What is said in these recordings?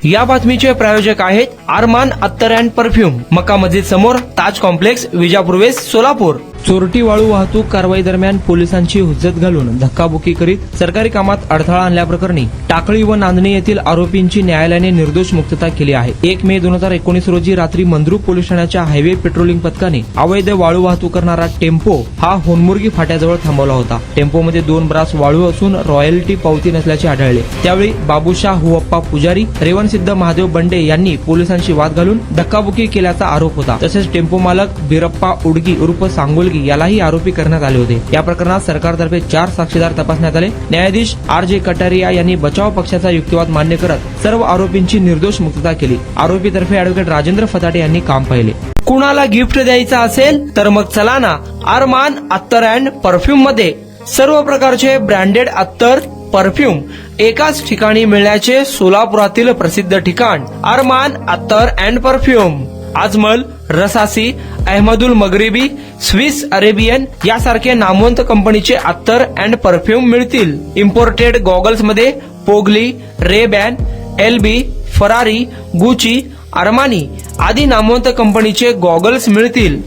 या बातमीचे प्रायोजक आहेत अरमान अत्तर अँड परफ्यूम, मक्का मस्जिद समोर, ताज कॉम्प्लेक्स, विजापूर वेस्ट, सोलापूर। चोरटी वाळू वाहतूक कारवाई दरम्यान पोलिसांची हुज्जत घालून धक्काबुक्की करीत सरकारी कामात अडथळा आणल्याप्रकरणी टाकळी व नांदणी येथील आरोपींची न्यायालयाने निर्दोष मुक्तता केली आहे। 1 मे 2019 रोजी रात्री मंद्रुप पोलीस ठाण्याच्या हायवे पेट्रोलिंग पथकाने अवैध वाळू वाहतूक करणारा टेम्पो हा होनमुर्गी फाट्याजवळ थांबवला होता। टेम्पोमध्ये 2 ब्रास वाळू असून रॉयल्टी पावती नसल्याचे आढळले। त्यावेळी बाबूशाह हुअप्पा पुजारी, रेवणसिद्ध महादेव बंडे यांनी पोलिसांशी वाद घालून धक्काबुक्की केल्याचा आरोप होता। तसेच टेम्पो मालक बिरप्पा उडगी उर्फ सांगोलगी यालाही आरोपी करण्यात आले होते। या प्रकरणात सरकारतर्फे 4 साक्षीदार तपासण्यात आले। न्यायाधीश RJ कटारिया यांनी बचाव पक्षाचा युक्तिवाद मान्य करत सर्व आरोपींची निर्दोष मुक्तता केली। आरोपीतर्फे ॲडव्होकेट राजेंद्र फताटे यांनी काम पाहिले। कुणाला गिफ्ट द्यायचं असेल तर मग चला ना अरमान अत्तर अँड परफ्यूम मध्ये सर्व प्रकारचे ब्रँडेड अत्तर परफ्यूम एकाच ठिकाणी मिळण्याचे सोलापुरातील प्रसिद्ध ठिकाण अरमान अत्तर and perfume. Ajmal, Rasasi, Ahmed Al Maghribi, Swiss Arabian यासारखे नामवंत कंपनीचे अत्तर अँड परफ्यूम मिळतील। इम्पोर्टेड गॉगल्स मध्ये पोगली, Ray Ban, LB, Ferrari, Gucci, Armani आदी नामवंत कंपनीचे गॉगल्स मिळतील।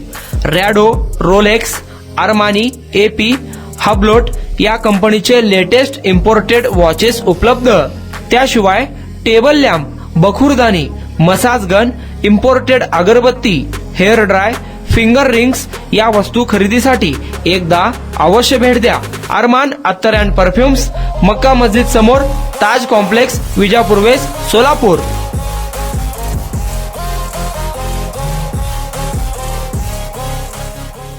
Rado, Rolex, Armani, AP, Hublot या कंपनीचे लेटेस्ट इम्पोर्टेड वॉचेस उपलब्ध। त्याशिवाय टेबल लॅम्प, बखुरदानी, मसाज गन, इम्पोर्टेड अगरबत्ती, हेअर ड्राय, फिंगर रिंग्स या वस्तू खरेदीसाठी एकदा अवश्य भेट द्या। अरमान अत्तर अँड परफ्यूम्स, मक्का मस्जिद समोर, ताज कॉम्प्लेक्स, विजापूर वेस्ट, सोलापूर।